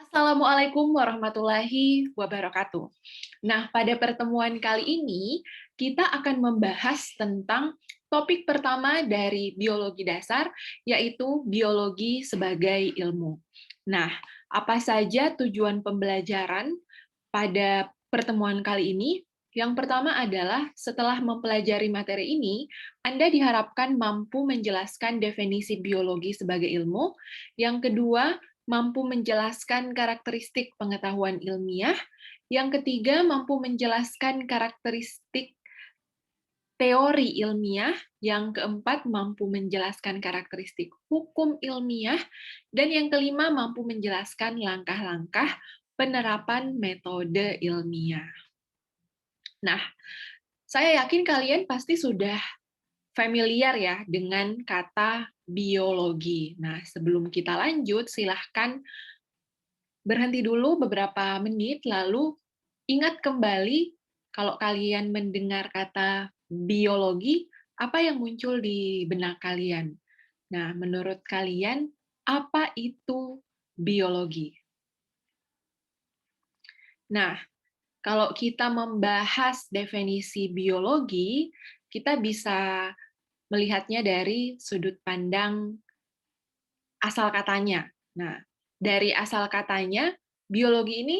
Assalamualaikum warahmatullahi wabarakatuh. Nah, pada pertemuan kali ini, kita akan membahas tentang topik pertama dari biologi dasar, yaitu biologi sebagai ilmu. Nah, apa saja tujuan pembelajaran pada pertemuan kali ini? Yang pertama adalah setelah mempelajari materi ini, Anda diharapkan mampu menjelaskan definisi biologi sebagai ilmu. Yang kedua, mampu menjelaskan karakteristik pengetahuan ilmiah. Yang ketiga, mampu menjelaskan karakteristik teori ilmiah. Yang keempat, mampu menjelaskan karakteristik hukum ilmiah. Dan yang kelima, mampu menjelaskan langkah-langkah penerapan metode ilmiah. Nah, saya yakin kalian pasti sudah familiar ya dengan kata biologi. Nah, sebelum kita lanjut, silahkan berhenti dulu beberapa menit, lalu ingat kembali kalau kalian mendengar kata biologi, apa yang muncul di benak kalian? Nah, menurut kalian, apa itu biologi? Nah, kalau kita membahas definisi biologi, kita bisa melihatnya dari sudut pandang asal katanya. Nah, dari asal katanya, biologi ini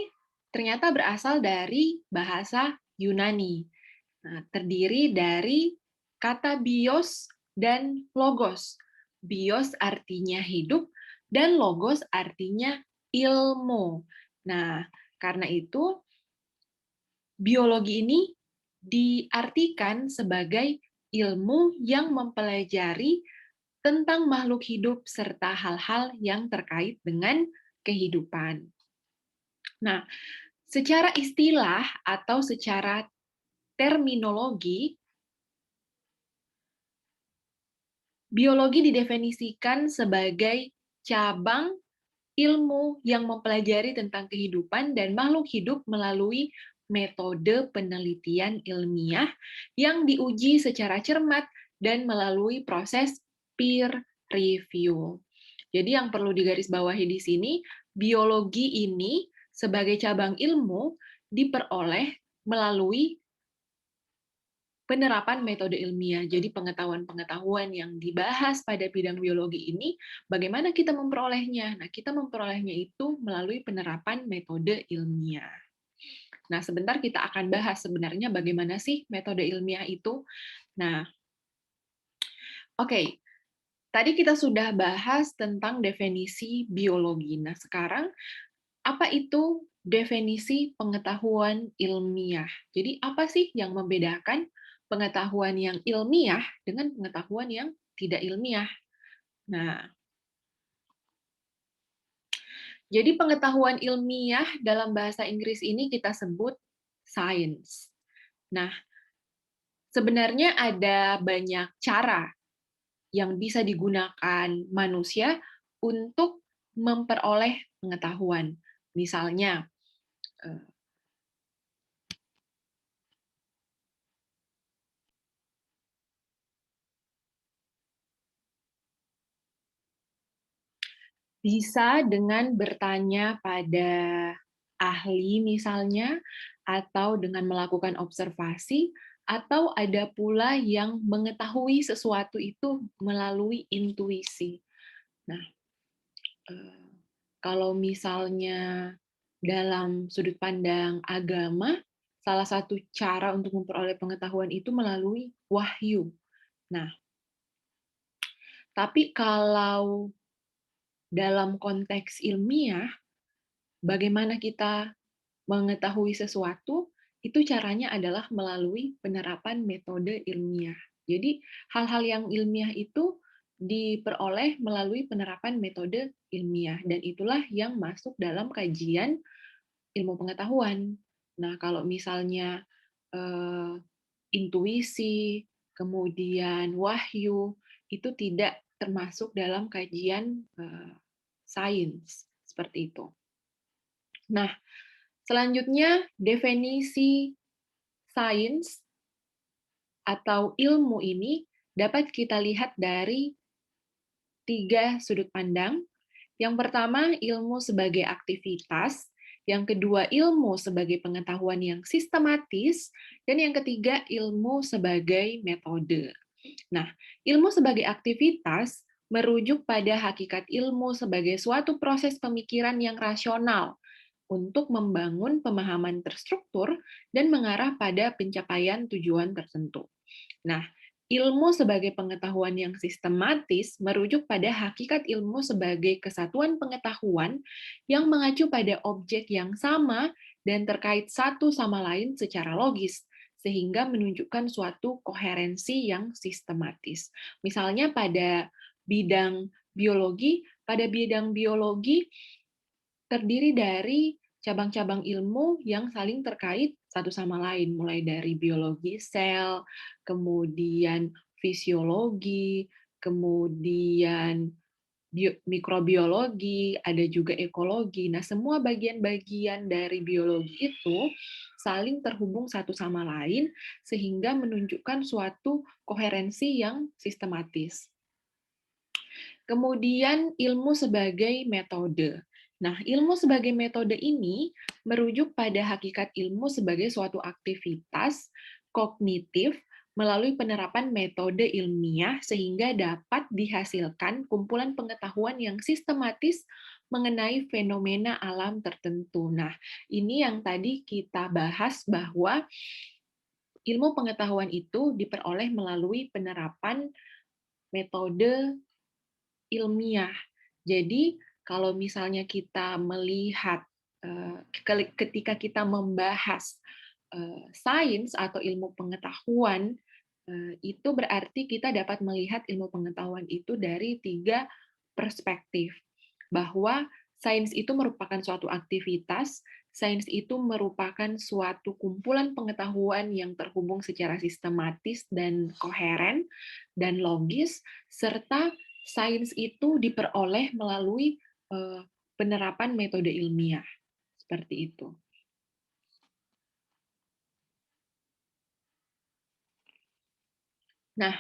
ternyata berasal dari bahasa Yunani. Nah, terdiri dari kata bios dan logos. Bios artinya hidup, dan logos artinya ilmu. Nah, karena itu, biologi ini diartikan sebagai ilmu yang mempelajari tentang makhluk hidup serta hal-hal yang terkait dengan kehidupan. Nah, secara istilah atau secara terminologi, biologi didefinisikan sebagai cabang ilmu yang mempelajari tentang kehidupan dan makhluk hidup melalui metode penelitian ilmiah yang diuji secara cermat dan melalui proses peer review. Jadi yang perlu digarisbawahi di sini, biologi ini sebagai cabang ilmu diperoleh melalui penerapan metode ilmiah. Jadi pengetahuan-pengetahuan yang dibahas pada bidang biologi ini, bagaimana kita memperolehnya? Nah, kita memperolehnya itu melalui penerapan metode ilmiah. Nah, sebentar kita akan bahas sebenarnya bagaimana sih metode ilmiah itu. Nah, oke. Tadi kita sudah bahas tentang definisi biologi. Nah, sekarang apa itu definisi pengetahuan ilmiah? Jadi, apa sih yang membedakan pengetahuan yang ilmiah dengan pengetahuan yang tidak ilmiah? Nah, jadi pengetahuan ilmiah dalam bahasa Inggris ini kita sebut science. Nah, sebenarnya ada banyak cara yang bisa digunakan manusia untuk memperoleh pengetahuan. Misalnya, eh, bisa dengan bertanya pada ahli misalnya, atau dengan melakukan observasi, atau ada pula yang mengetahui sesuatu itu melalui intuisi. Nah, eh, kalau misalnya dalam sudut pandang agama, salah satu cara untuk memperoleh pengetahuan itu melalui wahyu. Nah, tapi kalau dalam konteks ilmiah, bagaimana kita mengetahui sesuatu, itu caranya adalah melalui penerapan metode ilmiah. Jadi, hal-hal yang ilmiah itu diperoleh melalui penerapan metode ilmiah, dan itulah yang masuk dalam kajian ilmu pengetahuan. Nah, kalau misalnya eh, intuisi, kemudian wahyu, itu tidak termasuk dalam kajian sains, seperti itu. Nah, selanjutnya, definisi sains atau ilmu ini dapat kita lihat dari tiga sudut pandang. Yang pertama, ilmu sebagai aktivitas. Yang kedua, ilmu sebagai pengetahuan yang sistematis. Dan yang ketiga, ilmu sebagai metode. Nah, ilmu sebagai aktivitas merujuk pada hakikat ilmu sebagai suatu proses pemikiran yang rasional untuk membangun pemahaman terstruktur dan mengarah pada pencapaian tujuan tertentu. Nah, ilmu sebagai pengetahuan yang sistematis merujuk pada hakikat ilmu sebagai kesatuan pengetahuan yang mengacu pada objek yang sama dan terkait satu sama lain secara logis, sehingga menunjukkan suatu koherensi yang sistematis. Misalnya pada bidang biologi terdiri dari cabang-cabang ilmu yang saling terkait satu sama lain, mulai dari biologi sel, kemudian fisiologi, kemudian mikrobiologi, ada juga ekologi. Nah, semua bagian-bagian dari biologi itu saling terhubung satu sama lain sehingga menunjukkan suatu koherensi yang sistematis. Kemudian ilmu sebagai metode. Nah, ilmu sebagai metode ini merujuk pada hakikat ilmu sebagai suatu aktivitas kognitif melalui penerapan metode ilmiah sehingga dapat dihasilkan kumpulan pengetahuan yang sistematis mengenai fenomena alam tertentu. Nah, ini yang tadi kita bahas bahwa ilmu pengetahuan itu diperoleh melalui penerapan metode ilmiah. Jadi, kalau misalnya kita melihat ketika kita membahas sains atau ilmu pengetahuan, itu berarti kita dapat melihat ilmu pengetahuan itu dari 3 perspektif. Bahwa sains itu merupakan suatu aktivitas, sains itu merupakan suatu kumpulan pengetahuan yang terhubung secara sistematis dan koheren dan logis, serta sains itu diperoleh melalui penerapan metode ilmiah. Seperti itu. Nah,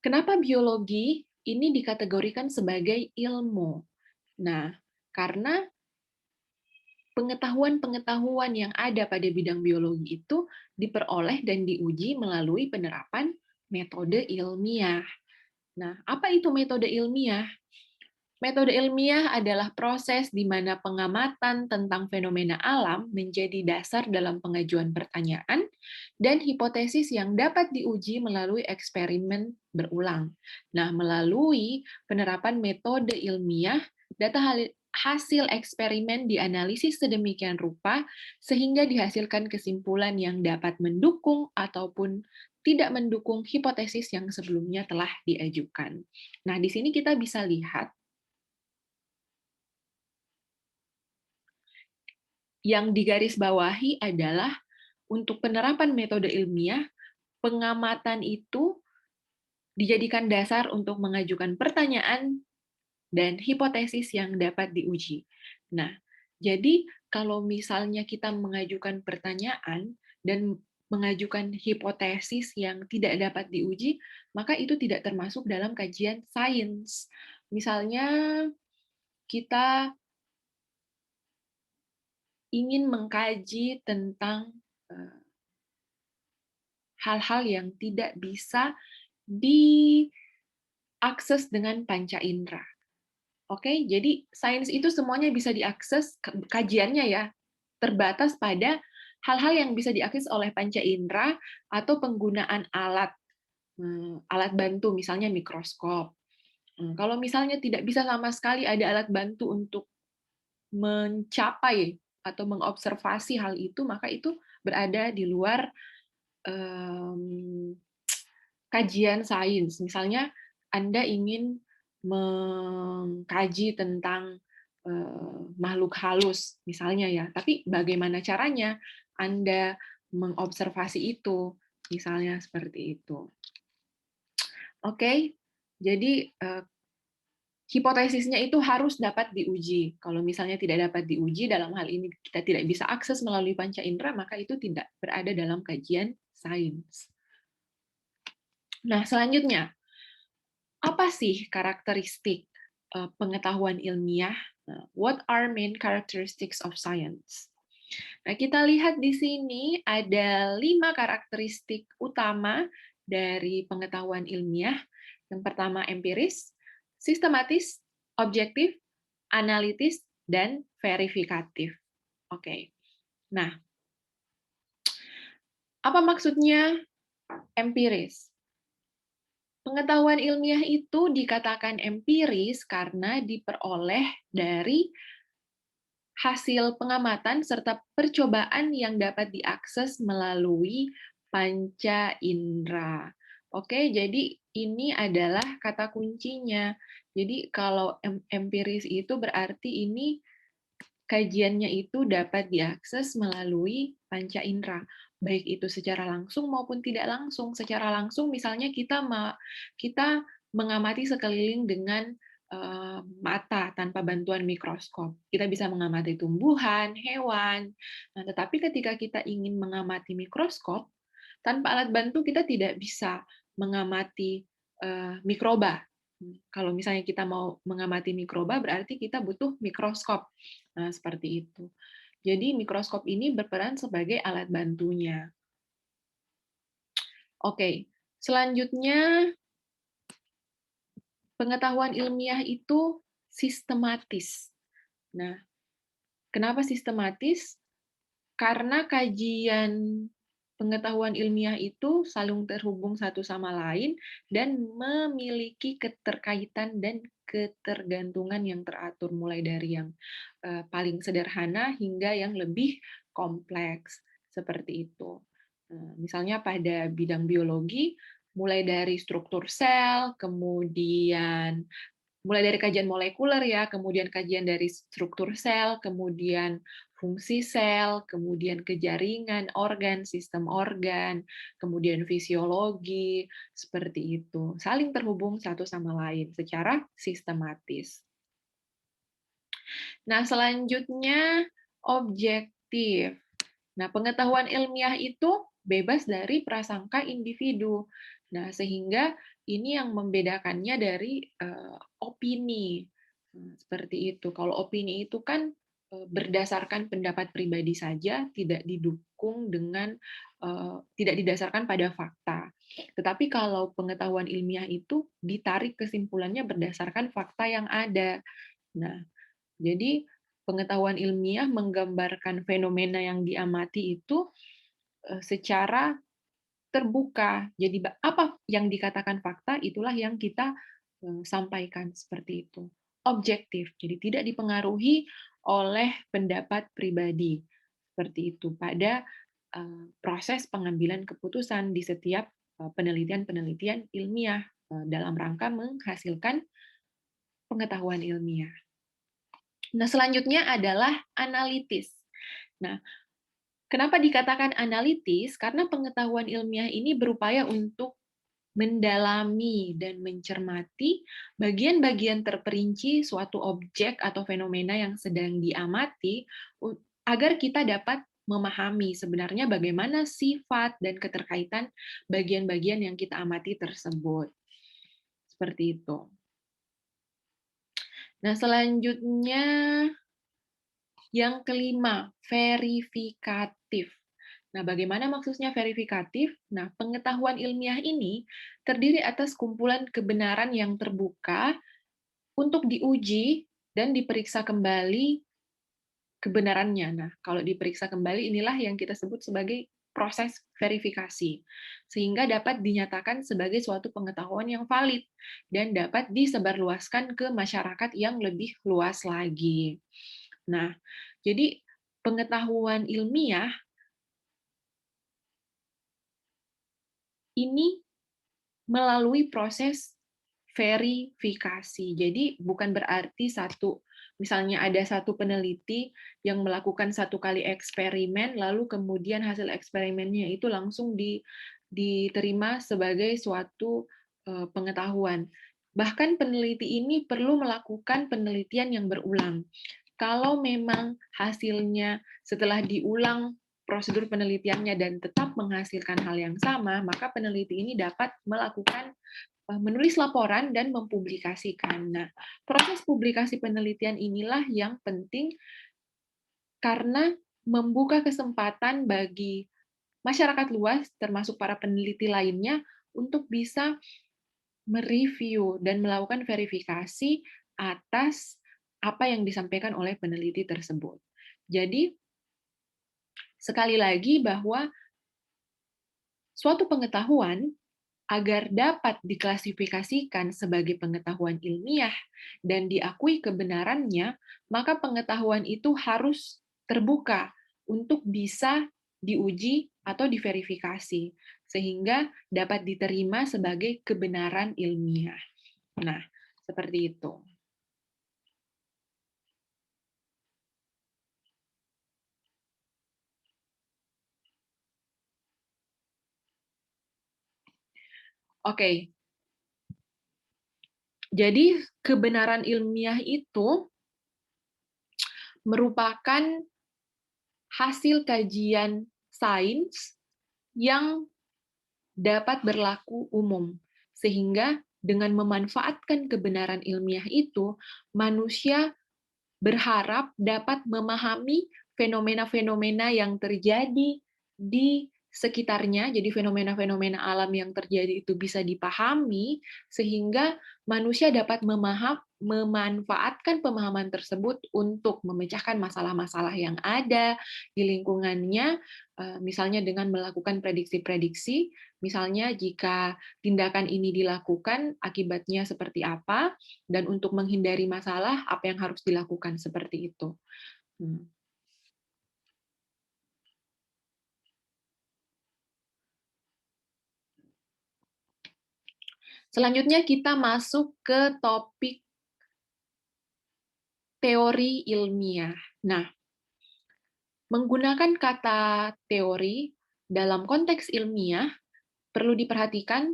kenapa biologi ini dikategorikan sebagai ilmu? Nah, karena pengetahuan-pengetahuan yang ada pada bidang biologi itu diperoleh dan diuji melalui penerapan metode ilmiah. Nah, apa itu metode ilmiah? Metode ilmiah adalah proses di mana pengamatan tentang fenomena alam menjadi dasar dalam pengajuan pertanyaan dan hipotesis yang dapat diuji melalui eksperimen berulang. Nah, melalui penerapan metode ilmiah, data hasil eksperimen dianalisis sedemikian rupa sehingga dihasilkan kesimpulan yang dapat mendukung ataupun tidak mendukung hipotesis yang sebelumnya telah diajukan. Nah, di sini kita bisa lihat yang digarisbawahi adalah untuk penerapan metode ilmiah, pengamatan itu dijadikan dasar untuk mengajukan pertanyaan dan hipotesis yang dapat diuji. Nah, jadi kalau misalnya kita mengajukan pertanyaan dan mengajukan hipotesis yang tidak dapat diuji, maka itu tidak termasuk dalam kajian sains. Misalnya kita ingin mengkaji tentang hal-hal yang tidak bisa diakses dengan panca indera. Oke, jadi sains itu semuanya bisa diakses, kajiannya ya, terbatas pada hal-hal yang bisa diakses oleh panca indera atau penggunaan alat alat bantu, misalnya mikroskop. Kalau misalnya tidak bisa sama sekali ada alat bantu untuk mencapai atau mengobservasi hal itu, maka itu berada di luar kajian sains. Misalnya Anda ingin mengkaji tentang makhluk halus, misalnya ya, tapi bagaimana caranya Anda mengobservasi itu, misalnya seperti itu. Oke, jadi hipotesisnya itu harus dapat diuji. Kalau misalnya tidak dapat diuji, dalam hal ini kita tidak bisa akses melalui panca indera, maka itu tidak berada dalam kajian sains. Nah, selanjutnya, apa sih karakteristik pengetahuan ilmiah. What are main characteristics of science? Nah, kita lihat di sini ada 5 karakteristik utama dari pengetahuan ilmiah. Yang pertama empiris, sistematis, objektif, analitis, dan verifikatif. Oke. Nah, apa maksudnya empiris? Pengetahuan ilmiah itu dikatakan empiris karena diperoleh dari hasil pengamatan serta percobaan yang dapat diakses melalui panca indera. Oke, jadi ini adalah kata kuncinya. Jadi kalau empiris itu berarti ini kajiannya itu dapat diakses melalui panca indera, baik itu secara langsung maupun tidak langsung. Secara langsung misalnya kita mengamati sekeliling dengan mata tanpa bantuan mikroskop. Kita bisa mengamati tumbuhan, hewan. Nah, tetapi ketika kita ingin mengamati mikroskop, tanpa alat bantu kita tidak bisa mengamati mikroba. Kalau misalnya kita mau mengamati mikroba, berarti kita butuh mikroskop. Nah, seperti itu. Jadi mikroskop ini berperan sebagai alat bantunya. Oke, selanjutnya pengetahuan ilmiah itu sistematis. Nah, kenapa sistematis? Karena kajian pengetahuan ilmiah itu saling terhubung satu sama lain dan memiliki keterkaitan dan ketergantungan yang teratur, mulai dari yang paling sederhana hingga yang lebih kompleks, seperti itu. Misalnya pada bidang biologi, mulai dari struktur sel, kemudian mulai dari kajian molekuler ya, kemudian kajian dari struktur sel, kemudian fungsi sel, kemudian kejaringan organ, sistem organ, kemudian fisiologi, seperti itu. Saling terhubung satu sama lain secara sistematis. Nah, selanjutnya objektif. Nah, pengetahuan ilmiah itu bebas dari prasangka individu. Nah, sehingga ini yang membedakannya dari opini. Seperti itu. Kalau opini itu kan berdasarkan pendapat pribadi saja, tidak didukung dengan tidak didasarkan pada fakta. Tetapi kalau pengetahuan ilmiah itu ditarik kesimpulannya berdasarkan fakta yang ada. Nah, jadi pengetahuan ilmiah menggambarkan fenomena yang diamati itu secara terbuka. Jadi apa yang dikatakan fakta itulah yang kita sampaikan, seperti itu. Objektif, jadi tidak dipengaruhi oleh pendapat pribadi. Seperti itu pada proses pengambilan keputusan di setiap penelitian-penelitian ilmiah dalam rangka menghasilkan pengetahuan ilmiah. Nah, selanjutnya adalah analitis. Nah, kenapa dikatakan analitis? Karena pengetahuan ilmiah ini berupaya untuk mendalami dan mencermati bagian-bagian terperinci suatu objek atau fenomena yang sedang diamati agar kita dapat memahami sebenarnya bagaimana sifat dan keterkaitan bagian-bagian yang kita amati tersebut. Seperti itu. Nah, selanjutnya yang kelima, verifikatif. Nah, bagaimana maksudnya verifikatif? Nah, pengetahuan ilmiah ini terdiri atas kumpulan kebenaran yang terbuka untuk diuji dan diperiksa kembali kebenarannya. Nah, kalau diperiksa kembali inilah yang kita sebut sebagai proses verifikasi, sehingga dapat dinyatakan sebagai suatu pengetahuan yang valid dan dapat disebarluaskan ke masyarakat yang lebih luas lagi. Nah, jadi pengetahuan ilmiah ini melalui proses verifikasi. Jadi bukan berarti misalnya ada satu peneliti yang melakukan satu kali eksperimen, lalu kemudian hasil eksperimennya itu langsung diterima sebagai suatu pengetahuan. Bahkan peneliti ini perlu melakukan penelitian yang berulang. Kalau memang hasilnya setelah diulang prosedur penelitiannya dan tetap menghasilkan hal yang sama, maka peneliti ini dapat melakukan menulis laporan dan mempublikasikan. Nah, proses publikasi penelitian inilah yang penting karena membuka kesempatan bagi masyarakat luas, termasuk para peneliti lainnya, untuk bisa mereview dan melakukan verifikasi atas apa yang disampaikan oleh peneliti tersebut. Jadi, sekali lagi bahwa suatu pengetahuan agar dapat diklasifikasikan sebagai pengetahuan ilmiah dan diakui kebenarannya, maka pengetahuan itu harus terbuka untuk bisa diuji atau diverifikasi, sehingga dapat diterima sebagai kebenaran ilmiah. Nah, seperti itu. Oke, jadi kebenaran ilmiah itu merupakan hasil kajian sains yang dapat berlaku umum, sehingga dengan memanfaatkan kebenaran ilmiah itu, manusia berharap dapat memahami fenomena-fenomena yang terjadi di sekitarnya, jadi fenomena-fenomena alam yang terjadi itu bisa dipahami, sehingga manusia dapat memanfaatkan pemahaman tersebut untuk memecahkan masalah-masalah yang ada di lingkungannya, misalnya dengan melakukan prediksi-prediksi, misalnya jika tindakan ini dilakukan, akibatnya seperti apa, dan untuk menghindari masalah, apa yang harus dilakukan, seperti itu. Selanjutnya kita masuk ke topik teori ilmiah. Nah, menggunakan kata teori dalam konteks ilmiah perlu diperhatikan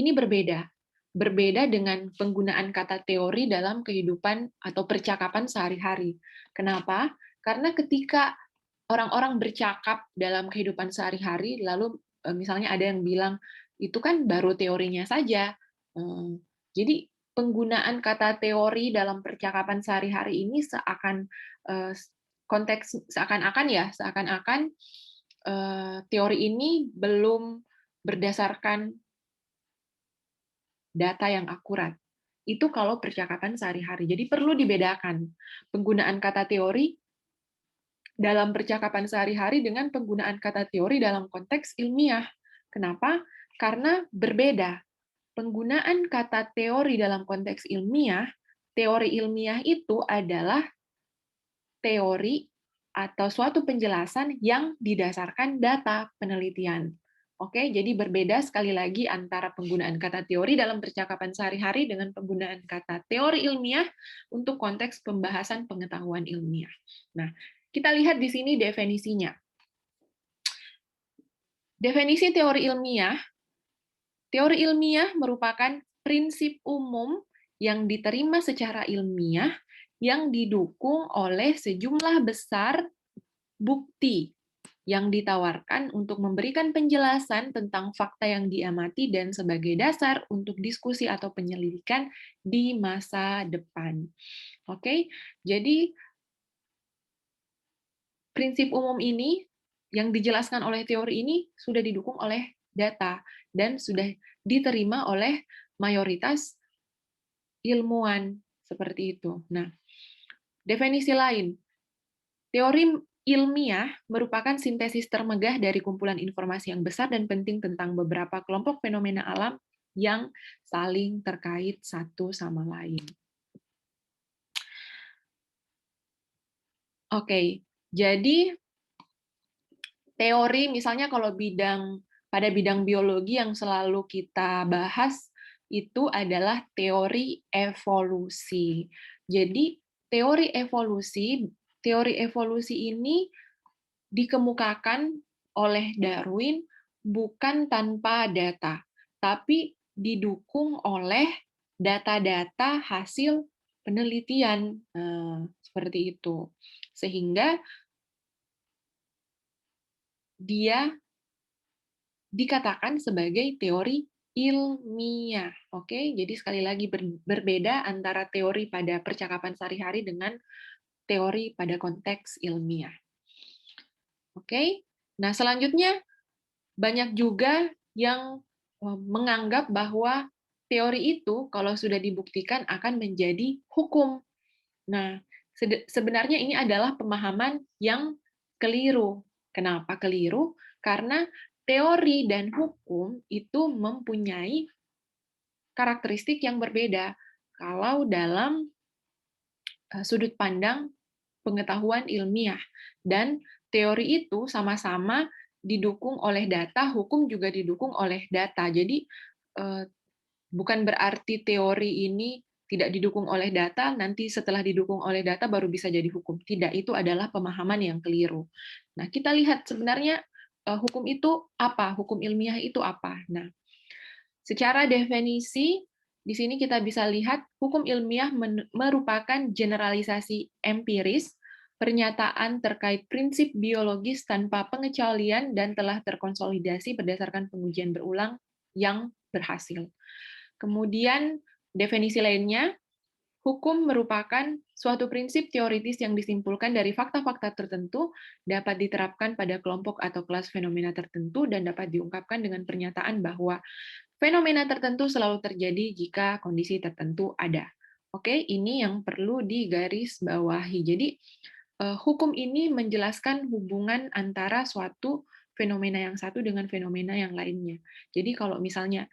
ini berbeda. Berbeda dengan penggunaan kata teori dalam kehidupan atau percakapan sehari-hari. Kenapa? Karena ketika orang-orang bercakap dalam kehidupan sehari-hari, lalu misalnya ada yang bilang, itu kan baru teorinya saja. Jadi penggunaan kata teori dalam percakapan sehari-hari ini seakan-akan teori ini belum berdasarkan data yang akurat. Itu kalau percakapan sehari-hari. Jadi perlu dibedakan penggunaan kata teori dalam percakapan sehari-hari dengan penggunaan kata teori dalam konteks ilmiah. Kenapa? Karena berbeda. Penggunaan kata teori dalam konteks ilmiah, teori ilmiah itu adalah teori atau suatu penjelasan yang didasarkan data penelitian. Oke, jadi berbeda sekali lagi antara penggunaan kata teori dalam percakapan sehari-hari dengan penggunaan kata teori ilmiah untuk konteks pembahasan pengetahuan ilmiah. Nah, kita lihat di sini definisinya. Definisi teori ilmiah. Teori ilmiah merupakan prinsip umum yang diterima secara ilmiah yang didukung oleh sejumlah besar bukti yang ditawarkan untuk memberikan penjelasan tentang fakta yang diamati dan sebagai dasar untuk diskusi atau penyelidikan di masa depan. Oke, jadi prinsip umum ini yang dijelaskan oleh teori ini sudah didukung oleh data dan sudah diterima oleh mayoritas ilmuwan seperti itu. Nah, definisi lain, teori ilmiah merupakan sintesis termegah dari kumpulan informasi yang besar dan penting tentang beberapa kelompok fenomena alam yang saling terkait satu sama lain. Oke, jadi teori misalnya kalau pada bidang biologi yang selalu kita bahas itu adalah teori evolusi. Jadi teori evolusi ini dikemukakan oleh Darwin bukan tanpa data, tapi didukung oleh data-data hasil penelitian. Seperti itu. Sehingga dia dikatakan sebagai teori ilmiah. Oke, jadi sekali lagi berbeda antara teori pada percakapan sehari-hari dengan teori pada konteks ilmiah. Oke, nah selanjutnya banyak juga yang menganggap bahwa teori itu kalau sudah dibuktikan akan menjadi hukum. Nah, sebenarnya ini adalah pemahaman yang keliru. Kenapa keliru? Karena teori dan hukum itu mempunyai karakteristik yang berbeda. Kalau dalam sudut pandang pengetahuan ilmiah, dan teori itu sama-sama didukung oleh data, hukum juga didukung oleh data. Jadi bukan berarti teori ini tidak didukung oleh data, nanti setelah didukung oleh data baru bisa jadi hukum. Tidak, itu adalah pemahaman yang keliru. Nah, kita lihat sebenarnya hukum itu apa, hukum ilmiah itu apa. Nah, secara definisi, di sini kita bisa lihat hukum ilmiah merupakan generalisasi empiris, pernyataan terkait prinsip biologis tanpa pengecualian dan telah terkonsolidasi berdasarkan pengujian berulang yang berhasil. Kemudian definisi lainnya, hukum merupakan suatu prinsip teoritis yang disimpulkan dari fakta-fakta tertentu, dapat diterapkan pada kelompok atau kelas fenomena tertentu, dan dapat diungkapkan dengan pernyataan bahwa fenomena tertentu selalu terjadi jika kondisi tertentu ada. Oke, ini yang perlu digarisbawahi. Jadi, hukum ini menjelaskan hubungan antara suatu fenomena yang satu dengan fenomena yang lainnya. Jadi kalau misalnya,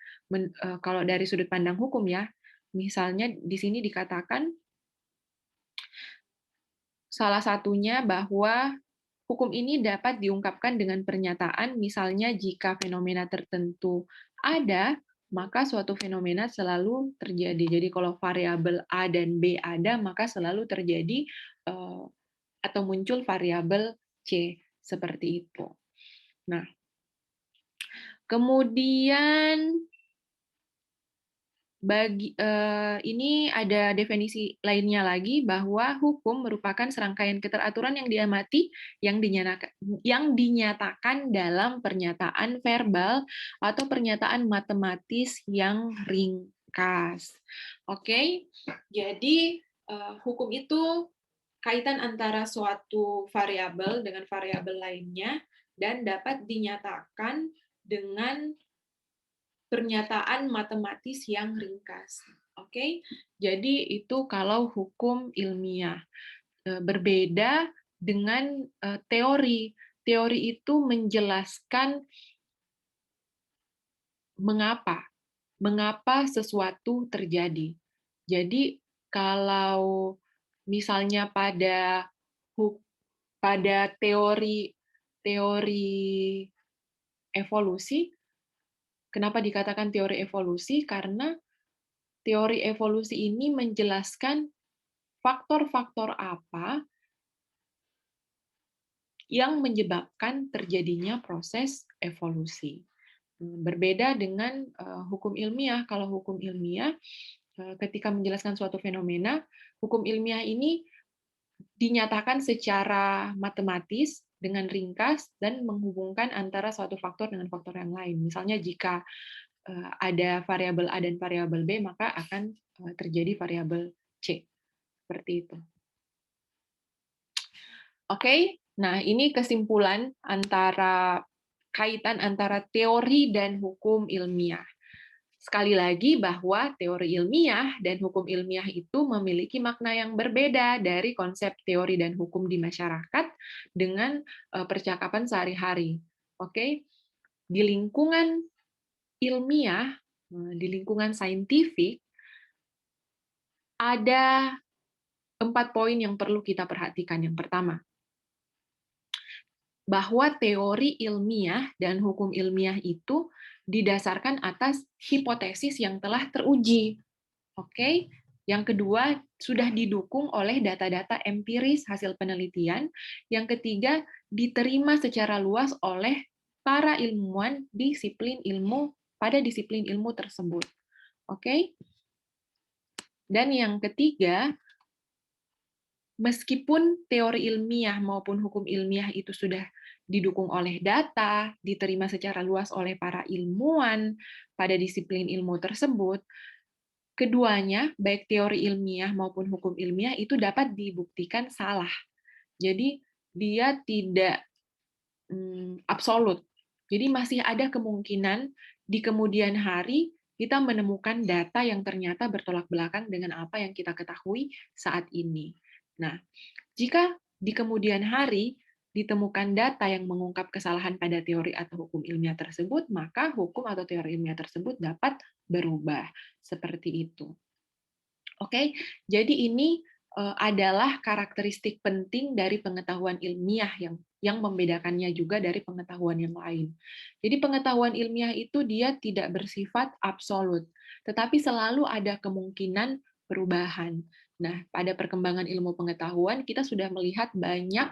kalau dari sudut pandang hukum ya, misalnya di sini dikatakan salah satunya bahwa hukum ini dapat diungkapkan dengan pernyataan, misalnya jika fenomena tertentu ada, maka suatu fenomena selalu terjadi. Jadi kalau variabel A dan B ada, maka selalu terjadi atau muncul variabel C, seperti itu. Nah, kemudian ini ada definisi lainnya lagi, bahwa hukum merupakan serangkaian keteraturan yang diamati, yang dinyatakan dalam pernyataan verbal atau pernyataan matematis yang ringkas. Oke, jadi hukum itu kaitan antara suatu variabel dengan variabel lainnya dan dapat dinyatakan dengan pernyataan matematis yang ringkas. Oke, jadi itu kalau hukum ilmiah. Berbeda dengan teori. Teori itu menjelaskan mengapa sesuatu terjadi. Jadi kalau misalnya pada teori evolusi, kenapa dikatakan teori evolusi? Karena teori evolusi ini menjelaskan faktor-faktor apa yang menyebabkan terjadinya proses evolusi. Berbeda dengan hukum ilmiah. Kalau hukum ilmiah, ketika menjelaskan suatu fenomena, hukum ilmiah ini dinyatakan secara matematis dengan ringkas dan menghubungkan antara suatu faktor dengan faktor yang lain. Misalnya jika ada variabel A dan variabel B, maka akan terjadi variabel C. Seperti itu. Oke, nah ini kesimpulan kaitan antara teori dan hukum ilmiah. Sekali lagi bahwa teori ilmiah dan hukum ilmiah itu memiliki makna yang berbeda dari konsep teori dan hukum di masyarakat dengan percakapan sehari-hari. Oke, di lingkungan ilmiah, di lingkungan saintifik, ada 4 poin yang perlu kita perhatikan. Yang pertama, bahwa teori ilmiah dan hukum ilmiah itu didasarkan atas hipotesis yang telah teruji. Oke. Yang kedua, sudah didukung oleh data-data empiris hasil penelitian. Yang ketiga, diterima secara luas oleh para ilmuwan pada disiplin ilmu tersebut. Oke. Dan yang ketiga, meskipun teori ilmiah maupun hukum ilmiah itu sudah didukung oleh data, diterima secara luas oleh para ilmuwan pada disiplin ilmu tersebut, keduanya, baik teori ilmiah maupun hukum ilmiah, itu dapat dibuktikan salah. Jadi, dia tidak absolut. Jadi masih ada kemungkinan di kemudian hari kita menemukan data yang ternyata bertolak belakang dengan apa yang kita ketahui saat ini. Nah, jika di kemudian hari ditemukan data yang mengungkap kesalahan pada teori atau hukum ilmiah tersebut, maka hukum atau teori ilmiah tersebut dapat berubah. Seperti itu. Oke, jadi ini adalah karakteristik penting dari pengetahuan ilmiah yang membedakannya juga dari pengetahuan yang lain. Jadi pengetahuan ilmiah itu dia tidak bersifat absolut, tetapi selalu ada kemungkinan perubahan. Nah, pada perkembangan ilmu pengetahuan kita sudah melihat banyak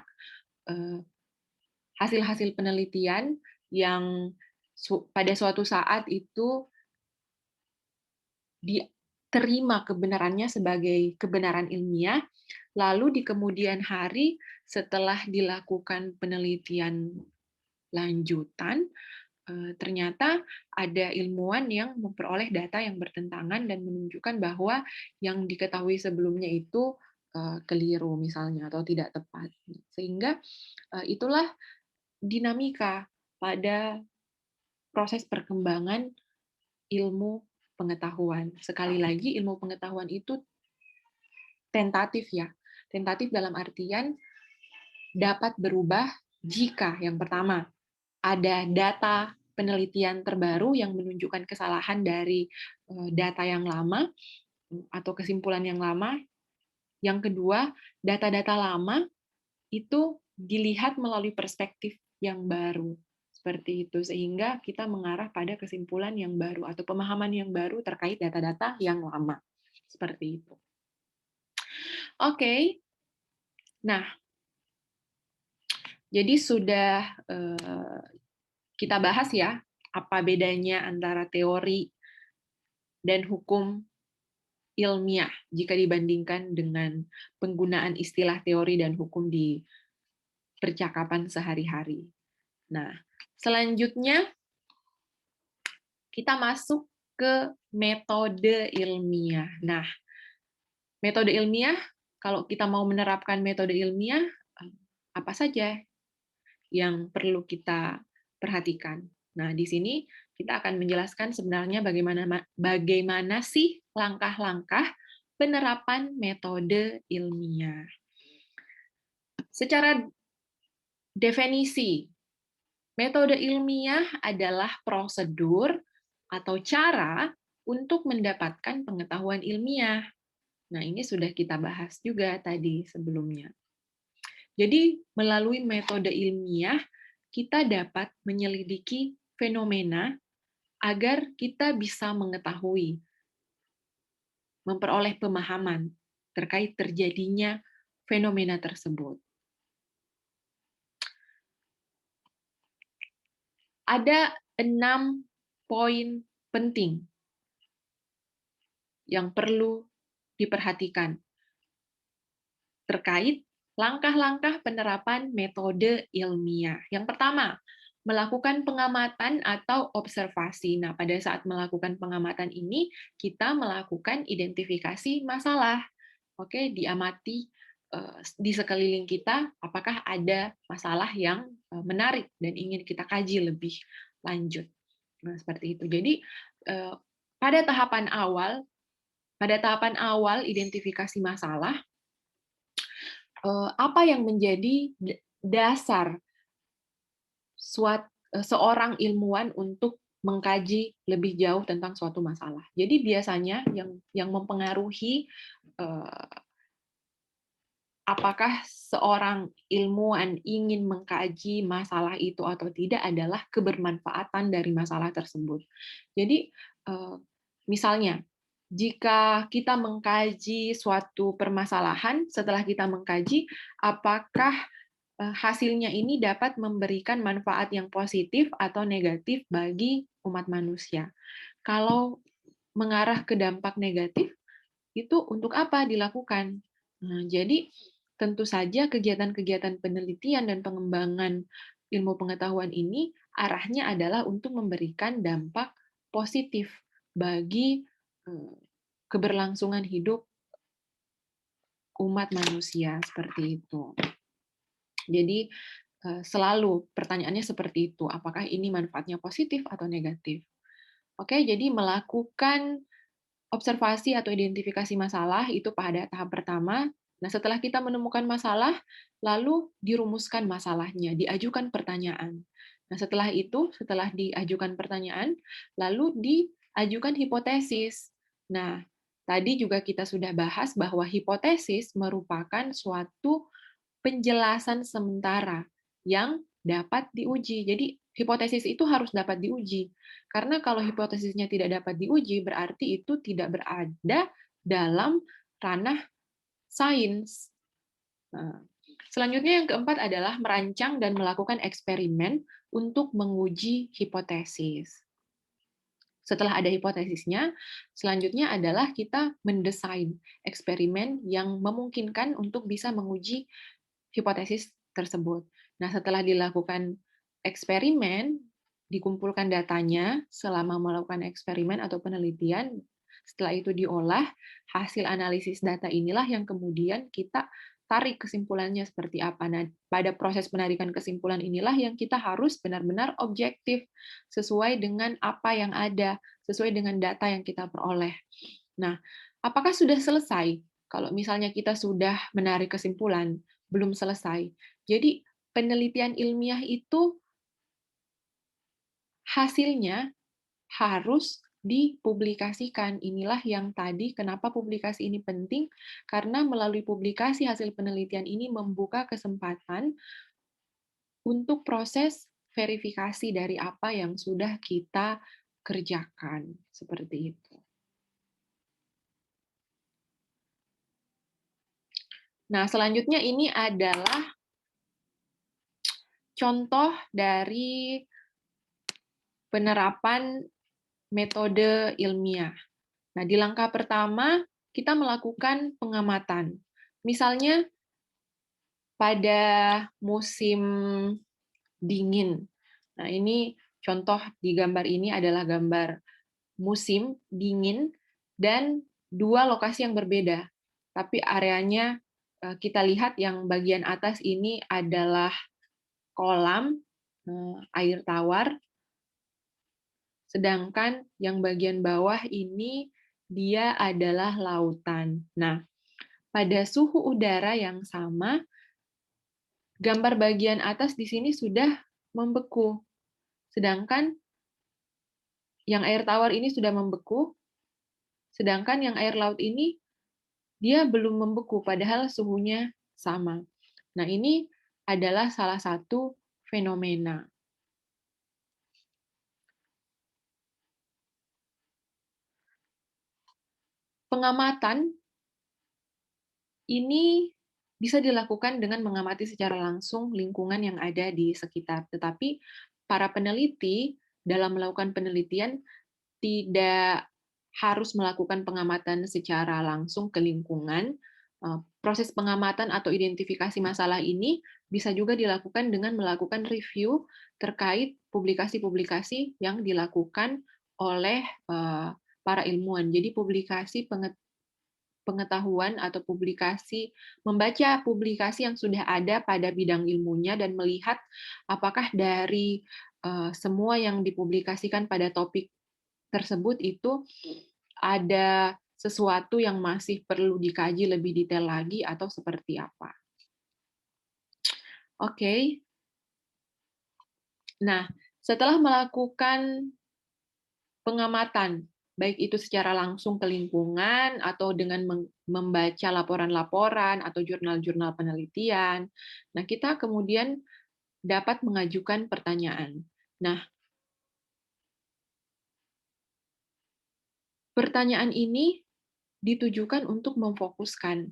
hasil-hasil penelitian yang pada suatu saat itu diterima kebenarannya sebagai kebenaran ilmiah, lalu di kemudian hari setelah dilakukan penelitian lanjutan, ternyata ada ilmuwan yang memperoleh data yang bertentangan dan menunjukkan bahwa yang diketahui sebelumnya itu keliru misalnya atau tidak tepat. Sehingga itulah dinamika pada proses perkembangan ilmu pengetahuan. Sekali lagi, ilmu pengetahuan itu tentatif ya. Tentatif dalam artian dapat berubah jika yang pertama ada data penelitian terbaru yang menunjukkan kesalahan dari data yang lama atau kesimpulan yang lama. Yang kedua, data-data lama itu dilihat melalui perspektif yang baru. Seperti itu, sehingga kita mengarah pada kesimpulan yang baru atau pemahaman yang baru terkait data-data yang lama. Seperti itu. Oke, nah, jadi sudah kita bahas ya, apa bedanya antara teori dan hukum ilmiah jika dibandingkan dengan penggunaan istilah teori dan hukum di percakapan sehari-hari. Nah, selanjutnya kita masuk ke metode ilmiah. Nah, metode ilmiah, kalau kita mau menerapkan metode ilmiah, apa saja yang perlu kita perhatikan? Nah, di sini kita akan menjelaskan sebenarnya bagaimana sih langkah-langkah penerapan metode ilmiah. Secara definisi, metode ilmiah adalah prosedur atau cara untuk mendapatkan pengetahuan ilmiah. Nah, ini sudah kita bahas juga tadi sebelumnya. Jadi, melalui metode ilmiah, kita dapat menyelidiki fenomena agar kita bisa mengetahui, memperoleh pemahaman terkait terjadinya fenomena tersebut. Ada 6 poin penting yang perlu diperhatikan terkait langkah-langkah penerapan metode ilmiah. Yang pertama, melakukan pengamatan atau observasi. Nah, pada saat melakukan pengamatan ini, kita melakukan identifikasi masalah. Oke, diamati di sekeliling kita apakah ada masalah yang menarik dan ingin kita kaji lebih lanjut. Nah, seperti itu. Jadi pada tahapan awal identifikasi masalah, apa yang menjadi dasar seorang ilmuwan untuk mengkaji lebih jauh tentang suatu masalah. Jadi biasanya yang mempengaruhi apakah seorang ilmuwan ingin mengkaji masalah itu atau tidak adalah kebermanfaatan dari masalah tersebut. Jadi misalnya jika kita mengkaji suatu permasalahan, setelah kita mengkaji apakah hasilnya ini dapat memberikan manfaat yang positif atau negatif bagi umat manusia. Kalau mengarah ke dampak negatif, itu untuk apa dilakukan? Nah, jadi tentu saja kegiatan-kegiatan penelitian dan pengembangan ilmu pengetahuan ini arahnya adalah untuk memberikan dampak positif bagi keberlangsungan hidup umat manusia, seperti itu. Jadi selalu pertanyaannya seperti itu, apakah ini manfaatnya positif atau negatif? Oke, jadi melakukan observasi atau identifikasi masalah itu pada tahap pertama. Nah, setelah kita menemukan masalah, lalu dirumuskan masalahnya, diajukan pertanyaan. Nah, setelah itu, setelah diajukan pertanyaan, lalu diajukan hipotesis. Nah, tadi juga kita sudah bahas bahwa hipotesis merupakan suatu penjelasan sementara yang dapat diuji. Jadi hipotesis itu harus dapat diuji. Karena kalau hipotesisnya tidak dapat diuji, berarti itu tidak berada dalam ranah sains. Nah, selanjutnya yang keempat adalah merancang dan melakukan eksperimen untuk menguji hipotesis. Setelah ada hipotesisnya, selanjutnya adalah kita mendesain eksperimen yang memungkinkan untuk bisa menguji hipotesis tersebut. Nah, setelah dilakukan eksperimen, dikumpulkan datanya selama melakukan eksperimen atau penelitian, setelah itu diolah, hasil analisis data inilah yang kemudian kita tarik kesimpulannya seperti apa. Nah, pada proses penarikan kesimpulan inilah yang kita harus benar-benar objektif, sesuai dengan apa yang ada, sesuai dengan data yang kita peroleh. Nah, apakah sudah selesai? Kalau misalnya kita sudah menarik kesimpulan, belum selesai. Jadi penelitian ilmiah itu hasilnya harus dipublikasikan. Inilah yang tadi kenapa publikasi ini penting, karena melalui publikasi hasil penelitian ini membuka kesempatan untuk proses verifikasi dari apa yang sudah kita kerjakan. Seperti itu. Nah, selanjutnya ini adalah contoh dari penerapan metode ilmiah. Nah, di langkah pertama, kita melakukan pengamatan. Misalnya, pada musim dingin. Nah, ini contoh di gambar ini adalah gambar musim dingin dan dua lokasi yang berbeda. Tapi areanya kita lihat yang bagian atas ini adalah kolam air tawar, sedangkan yang bagian bawah ini dia adalah lautan. Nah, pada suhu udara yang sama, gambar bagian atas di sini sudah membeku, sedangkan yang air tawar ini sudah membeku, sedangkan yang air laut ini dia belum membeku, padahal suhunya sama. Nah, ini adalah salah satu fenomena. Pengamatan ini bisa dilakukan dengan mengamati secara langsung lingkungan yang ada di sekitar. Tetapi para peneliti dalam melakukan penelitian tidak harus melakukan pengamatan secara langsung ke lingkungan. Proses pengamatan atau identifikasi masalah ini bisa juga dilakukan dengan melakukan review terkait publikasi-publikasi yang dilakukan oleh para ilmuwan. Jadi publikasi pengetahuan atau publikasi, membaca publikasi yang sudah ada pada bidang ilmunya dan melihat apakah dari semua yang dipublikasikan pada topik tersebut itu ada sesuatu yang masih perlu dikaji lebih detail lagi atau seperti apa. Oke. Nah, setelah melakukan pengamatan, baik itu secara langsung ke lingkungan atau dengan membaca laporan-laporan atau jurnal-jurnal penelitian. Nah, kita kemudian dapat mengajukan pertanyaan. Nah, pertanyaan ini ditujukan untuk memfokuskan.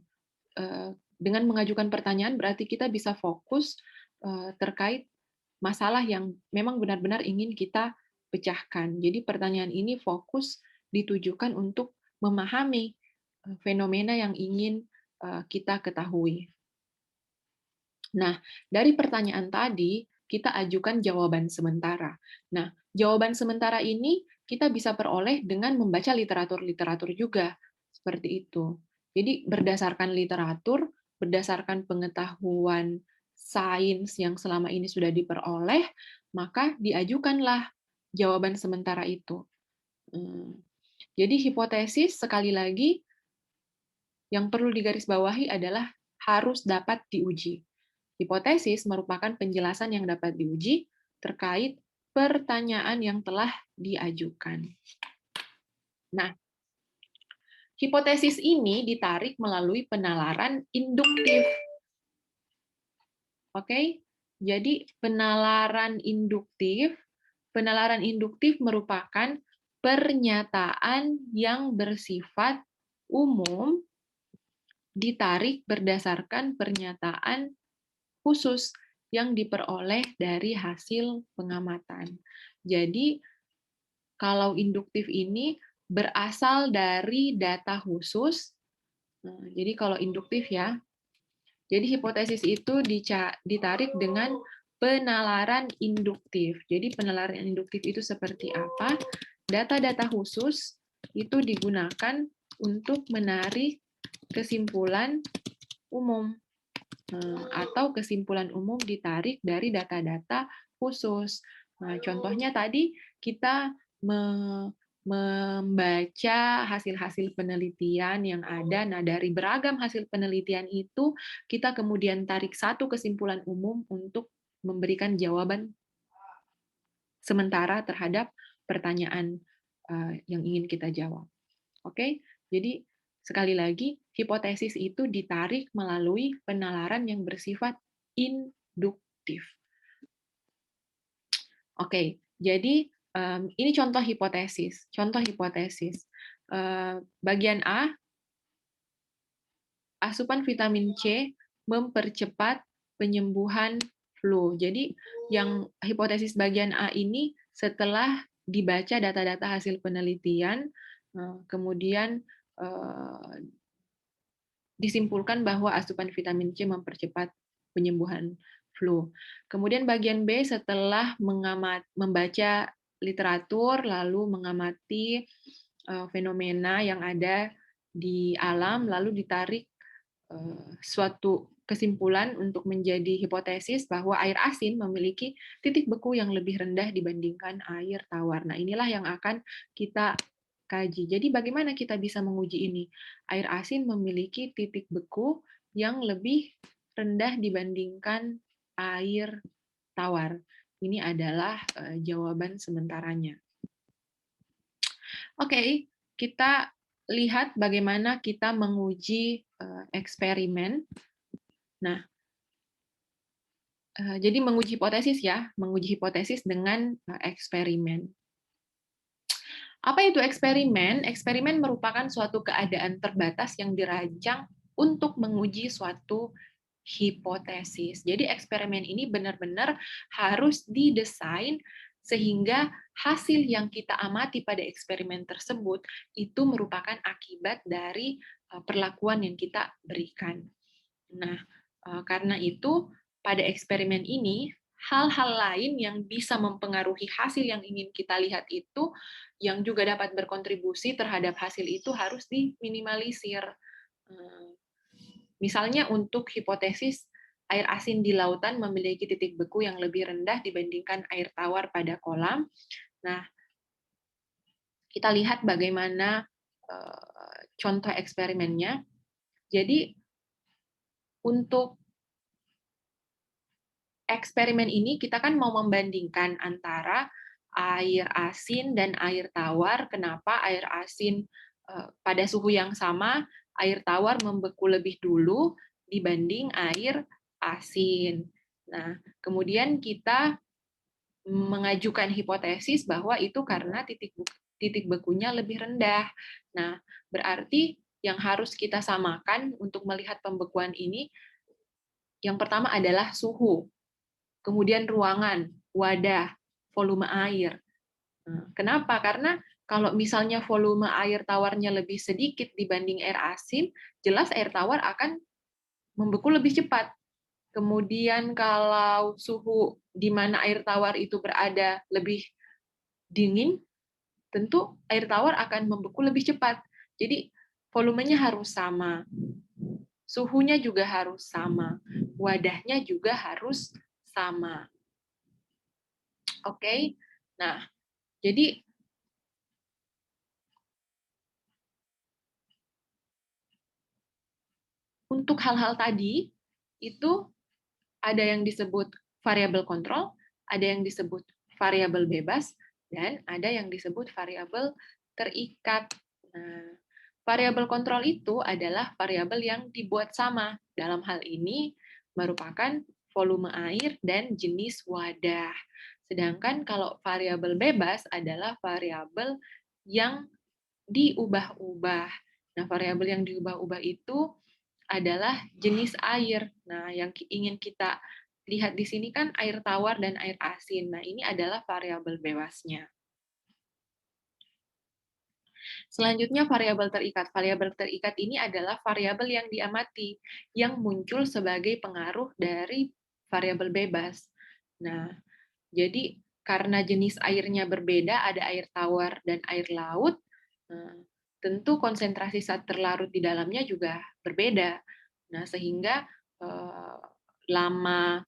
Dengan mengajukan pertanyaan berarti kita bisa fokus terkait masalah yang memang benar-benar ingin kita pecahkan. Jadi pertanyaan ini fokus ditujukan untuk memahami fenomena yang ingin kita ketahui. Nah, dari pertanyaan tadi, kita ajukan jawaban sementara. Nah, jawaban sementara ini kita bisa peroleh dengan membaca literatur-literatur juga, seperti itu. Jadi, berdasarkan literatur, berdasarkan pengetahuan sains yang selama ini sudah diperoleh, maka diajukanlah jawaban sementara itu. Jadi, hipotesis, sekali lagi, yang perlu digarisbawahi adalah harus dapat diuji. Hipotesis merupakan penjelasan yang dapat diuji terkait pertanyaan yang telah diajukan. Nah, hipotesis ini ditarik melalui penalaran induktif. Oke? Jadi penalaran induktif merupakan pernyataan yang bersifat umum ditarik berdasarkan pernyataan khusus yang diperoleh dari hasil pengamatan. Jadi, kalau induktif ini berasal dari data khusus. Jadi kalau induktif ya, jadi hipotesis itu ditarik dengan penalaran induktif. Jadi penalaran induktif itu seperti apa? Data-data khusus itu digunakan untuk menarik kesimpulan umum, atau kesimpulan umum ditarik dari data-data khusus. Nah, contohnya tadi kita membaca hasil-hasil penelitian yang ada. Nah, dari beragam hasil penelitian itu, kita kemudian tarik satu kesimpulan umum untuk memberikan jawaban sementara terhadap pertanyaan yang ingin kita jawab. Oke, jadi sekali lagi, hipotesis itu ditarik melalui penalaran yang bersifat induktif. Oke, jadi ini contoh hipotesis. Contoh hipotesis. Bagian A, asupan vitamin C mempercepat penyembuhan flu. Jadi yang hipotesis bagian A ini setelah dibaca data-data hasil penelitian, kemudian disimpulkan bahwa asupan vitamin C mempercepat penyembuhan flu. Kemudian bagian B, setelah membaca literatur, lalu mengamati fenomena yang ada di alam, lalu ditarik suatu kesimpulan untuk menjadi hipotesis bahwa air asin memiliki titik beku yang lebih rendah dibandingkan air tawar. Nah, inilah yang akan kita kaji. Jadi bagaimana kita bisa menguji ini? Air asin memiliki titik beku yang lebih rendah dibandingkan air tawar. Ini adalah jawaban sementaranya. Oke, kita lihat bagaimana kita menguji eksperimen. Nah, jadi menguji hipotesis ya, menguji hipotesis dengan eksperimen. Apa itu eksperimen? Eksperimen merupakan suatu keadaan terbatas yang dirancang untuk menguji suatu hipotesis. Jadi eksperimen ini benar-benar harus didesain sehingga hasil yang kita amati pada eksperimen tersebut itu merupakan akibat dari perlakuan yang kita berikan. Nah, karena itu pada eksperimen ini hal-hal lain yang bisa mempengaruhi hasil yang ingin kita lihat itu, yang juga dapat berkontribusi terhadap hasil itu harus diminimalisir. Misalnya untuk hipotesis air asin di lautan memiliki titik beku yang lebih rendah dibandingkan air tawar pada kolam. Nah, kita lihat bagaimana contoh eksperimennya. Jadi, untuk eksperimen ini kita kan mau membandingkan antara air asin dan air tawar. Kenapa air asin pada suhu yang sama, air tawar membeku lebih dulu dibanding air asin. Nah, kemudian kita mengajukan hipotesis bahwa itu karena titik bekunya lebih rendah. Nah, berarti yang harus kita samakan untuk melihat pembekuan ini, yang pertama adalah suhu, kemudian ruangan, wadah, volume air. Kenapa? Karena kalau misalnya volume air tawarnya lebih sedikit dibanding air asin, jelas air tawar akan membeku lebih cepat. Kemudian kalau suhu di mana air tawar itu berada lebih dingin, tentu air tawar akan membeku lebih cepat. Jadi volumenya harus sama, suhunya juga harus sama, wadahnya juga harus sama. Oke. Nah, jadi untuk hal-hal tadi itu ada yang disebut variabel kontrol, ada yang disebut variabel bebas, dan ada yang disebut variabel terikat. Nah, variabel kontrol itu adalah variabel yang dibuat sama. Dalam hal ini merupakan volume air dan jenis wadah. Sedangkan kalau variabel bebas adalah variabel yang diubah-ubah. Nah, variabel yang diubah-ubah itu adalah jenis air. Nah, yang ingin kita lihat di sini kan air tawar dan air asin. Nah, ini adalah variabel bebasnya. Selanjutnya variabel terikat. Variabel terikat ini adalah variabel yang diamati, yang muncul sebagai pengaruh dari variabel bebas. Nah, jadi karena jenis airnya berbeda, ada air tawar dan air laut, tentu konsentrasi zat terlarut di dalamnya juga berbeda. Nah, sehingga lama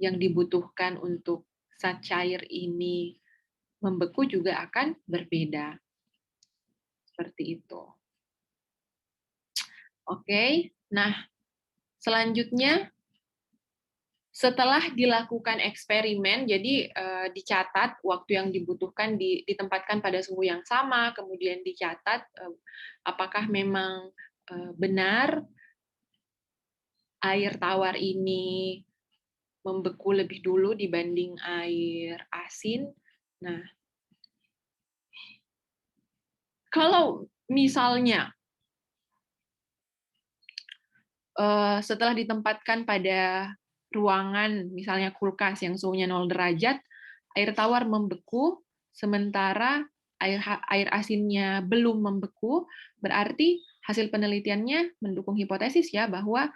yang dibutuhkan untuk zat cair ini membeku juga akan berbeda. Seperti itu. Oke, nah selanjutnya setelah dilakukan eksperimen, jadi dicatat waktu yang dibutuhkan ditempatkan pada suhu yang sama, kemudian dicatat apakah memang benar air tawar ini membeku lebih dulu dibanding air asin. Nah, kalau misalnya setelah ditempatkan pada ruangan, misalnya kulkas yang suhunya 0 derajat, air tawar membeku, sementara air asinnya belum membeku, berarti hasil penelitiannya mendukung hipotesis ya bahwa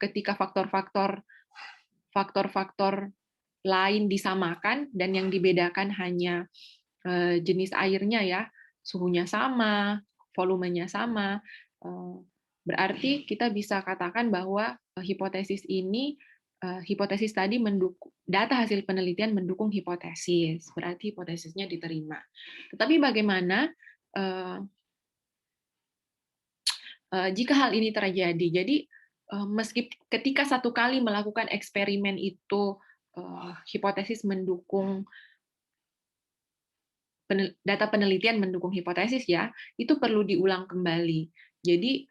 ketika faktor-faktor lain disamakan dan yang dibedakan hanya jenis airnya ya, suhunya sama, volumenya sama, berarti kita bisa katakan bahwa hipotesis tadi mendukung data hasil penelitian mendukung hipotesis, berarti hipotesisnya diterima. Tetapi bagaimana jika hal ini terjadi? Jadi meski ketika satu kali melakukan eksperimen itu hipotesis mendukung data penelitian mendukung hipotesis ya, itu perlu diulang kembali. Jadi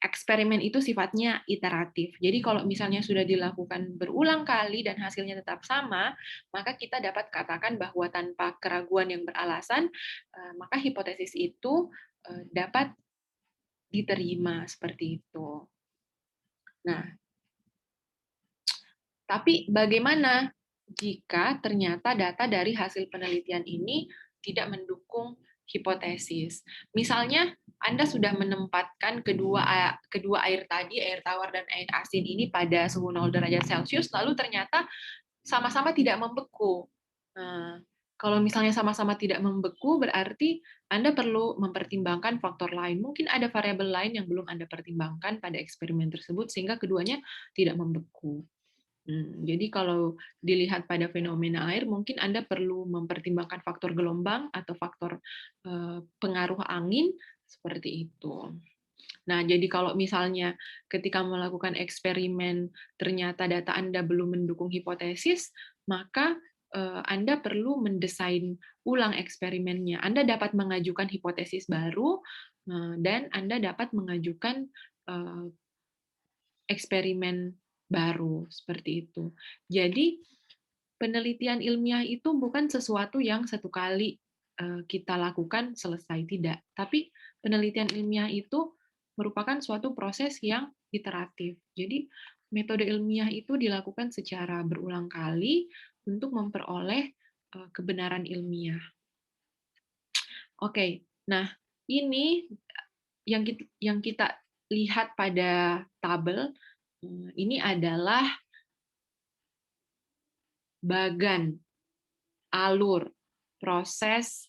eksperimen itu sifatnya iteratif. Jadi kalau misalnya sudah dilakukan berulang kali dan hasilnya tetap sama, maka kita dapat katakan bahwa tanpa keraguan yang beralasan, maka hipotesis itu dapat diterima seperti itu. Nah, tapi bagaimana jika ternyata data dari hasil penelitian ini tidak mendukung hipotesis? Misalnya, Anda sudah menempatkan kedua air tadi, air tawar dan air asin ini pada suhu 0 derajat Celcius, lalu ternyata sama-sama tidak membeku. Nah, kalau misalnya sama-sama tidak membeku, berarti Anda perlu mempertimbangkan faktor lain. Mungkin ada variabel lain yang belum Anda pertimbangkan pada eksperimen tersebut, sehingga keduanya tidak membeku. Jadi kalau dilihat pada fenomena air, mungkin Anda perlu mempertimbangkan faktor gelombang atau faktor pengaruh angin, seperti itu. Nah, jadi kalau misalnya ketika melakukan eksperimen ternyata data Anda belum mendukung hipotesis, maka Anda perlu mendesain ulang eksperimennya. Anda dapat mengajukan hipotesis baru, dan Anda dapat mengajukan eksperimen baru, seperti itu. Jadi, penelitian ilmiah itu bukan sesuatu yang satu kali kita lakukan selesai, tidak. Tapi penelitian ilmiah itu merupakan suatu proses yang iteratif. Jadi, metode ilmiah itu dilakukan secara berulang kali untuk memperoleh kebenaran ilmiah. Oke, nah ini yang kita lihat pada tabel. Ini adalah bagan, alur, proses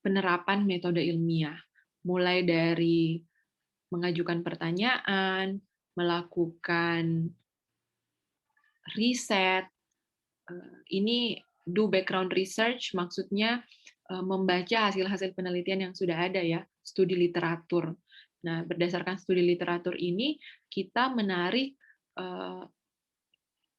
penerapan metode ilmiah, mulai dari mengajukan pertanyaan, melakukan riset. Ini do background research, maksudnya membaca hasil-hasil penelitian yang sudah ada ya, studi literatur. Nah, berdasarkan studi literatur ini kita menarik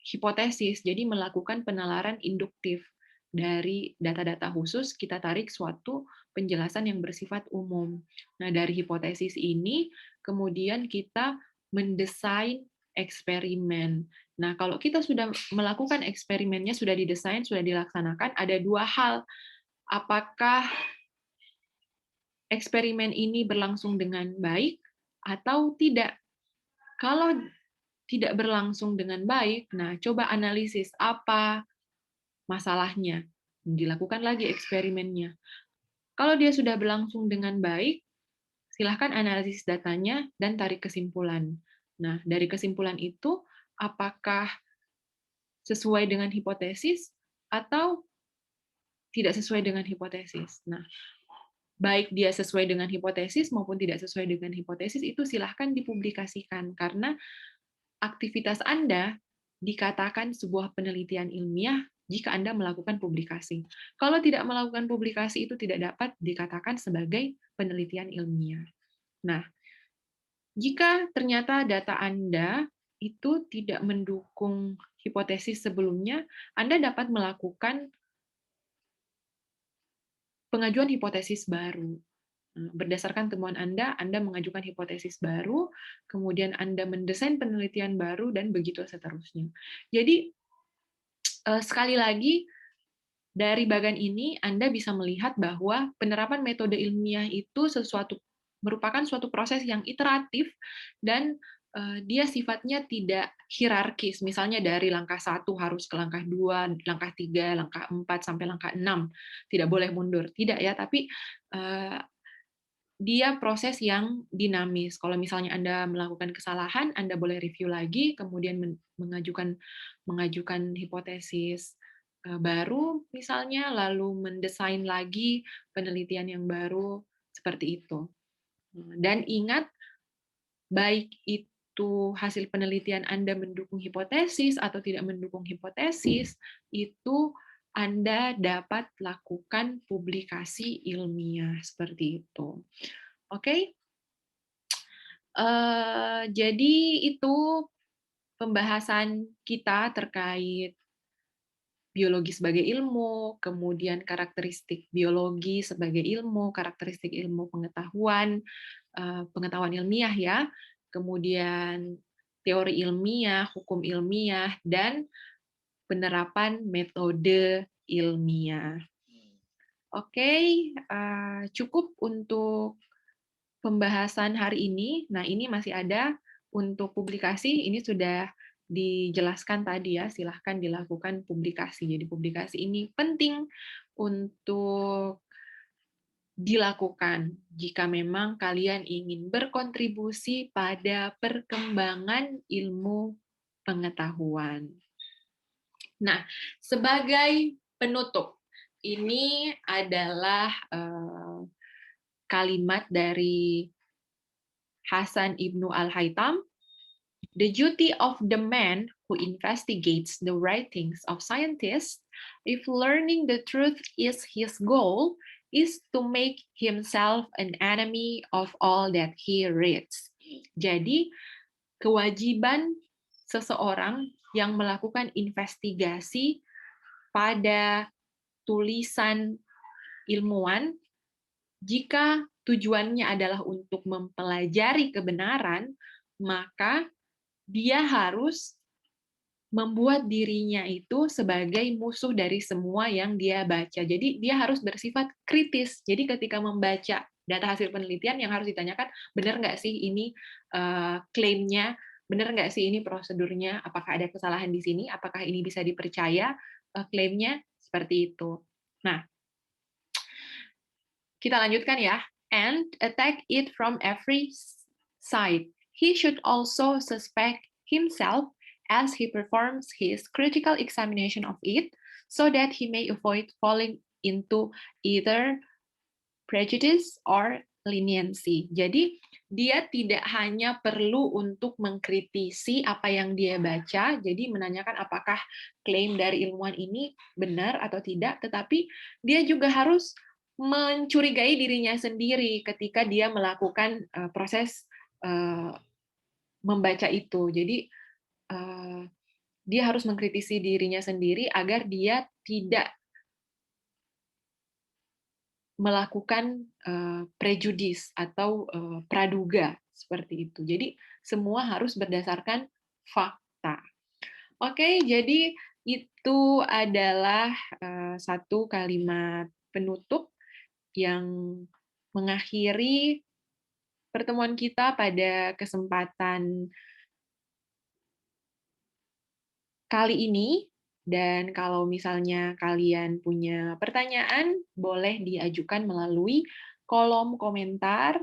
hipotesis, jadi melakukan penalaran induktif. Dari data-data khusus, kita tarik suatu penjelasan yang bersifat umum. Nah, dari hipotesis ini, kemudian kita mendesain eksperimen. Nah, kalau kita sudah melakukan eksperimennya, sudah didesain, sudah dilaksanakan, ada dua hal. Apakah eksperimen ini berlangsung dengan baik atau tidak? Kalau tidak berlangsung dengan baik, nah coba analisis apa masalahnya. Dilakukan lagi eksperimennya. Kalau dia sudah berlangsung dengan baik, silahkan analisis datanya dan tarik kesimpulan. Nah, dari kesimpulan itu, apakah sesuai dengan hipotesis atau tidak sesuai dengan hipotesis. Nah, baik dia sesuai dengan hipotesis maupun tidak sesuai dengan hipotesis, itu silahkan dipublikasikan, karena aktivitas Anda dikatakan sebuah penelitian ilmiah jika Anda melakukan publikasi. Kalau tidak melakukan publikasi, itu tidak dapat dikatakan sebagai penelitian ilmiah. Nah, jika ternyata data Anda itu tidak mendukung hipotesis sebelumnya, Anda dapat melakukan pengajuan hipotesis baru. Berdasarkan temuan Anda mengajukan hipotesis baru, kemudian Anda mendesain penelitian baru, dan begitu seterusnya. Jadi, sekali lagi, dari bagan ini Anda bisa melihat bahwa penerapan metode ilmiah itu merupakan suatu proses yang iteratif, dan dia sifatnya tidak hierarkis. Misalnya dari langkah 1 harus ke langkah 2, langkah 3, langkah 4, sampai langkah 6. Tidak boleh mundur. Tidak ya, tapi dia proses yang dinamis. Kalau misalnya Anda melakukan kesalahan, Anda boleh review lagi, kemudian mengajukan hipotesis baru misalnya, lalu mendesain lagi penelitian yang baru, seperti itu. Dan ingat, baik itu hasil penelitian Anda mendukung hipotesis atau tidak mendukung hipotesis, itu Anda dapat lakukan publikasi ilmiah, seperti itu. Oke, jadi itu pembahasan kita terkait biologi sebagai ilmu, kemudian karakteristik biologi sebagai ilmu, karakteristik ilmu pengetahuan, pengetahuan ilmiah ya, kemudian teori ilmiah, hukum ilmiah, dan penerapan metode ilmiah. Oke, cukup untuk pembahasan hari ini. Nah, ini masih ada untuk publikasi, ini sudah dijelaskan tadi ya, silahkan dilakukan publikasi. Jadi publikasi ini penting untuk dilakukan jika memang kalian ingin berkontribusi pada perkembangan ilmu pengetahuan. Nah, sebagai penutup, ini adalah kalimat dari Hasan Ibnu Al-Haytham. The duty of the man who investigates the writings of scientists, if learning the truth is his goal, is to make himself an enemy of all that he reads. Jadi, kewajiban seseorang yang melakukan investigasi pada tulisan ilmuwan, jika tujuannya adalah untuk mempelajari kebenaran, maka dia harus membuat dirinya itu sebagai musuh dari semua yang dia baca. Jadi dia harus bersifat kritis. Jadi ketika membaca data hasil penelitian, yang harus ditanyakan, benar nggak sih ini klaimnya, benar nggak sih ini prosedurnya, apakah ada kesalahan di sini, apakah ini bisa dipercaya klaimnya, seperti itu. Nah, kita lanjutkan ya. And attack it from every side. He should also suspect himself as he performs his critical examination of it, so that he may avoid falling into either prejudice or leniency. Jadi dia tidak hanya perlu untuk mengkritisi apa yang dia baca, jadi menanyakan apakah klaim dari ilmuwan ini benar atau tidak, tetapi dia juga harus mencurigai dirinya sendiri ketika dia melakukan proses eh, membaca itu. Jadi eh, dia harus mengkritisi dirinya sendiri agar dia tidak melakukan prejudis atau praduga seperti itu. Jadi semua harus berdasarkan fakta. Oke, jadi itu adalah satu kalimat penutup yang mengakhiri pertemuan kita pada kesempatan kali ini. Dan kalau misalnya kalian punya pertanyaan, boleh diajukan melalui kolom komentar,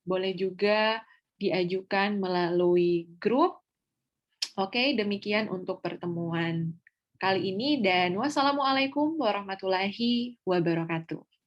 boleh juga diajukan melalui grup. Oke, demikian untuk pertemuan kali ini, dan wassalamualaikum warahmatullahi wabarakatuh.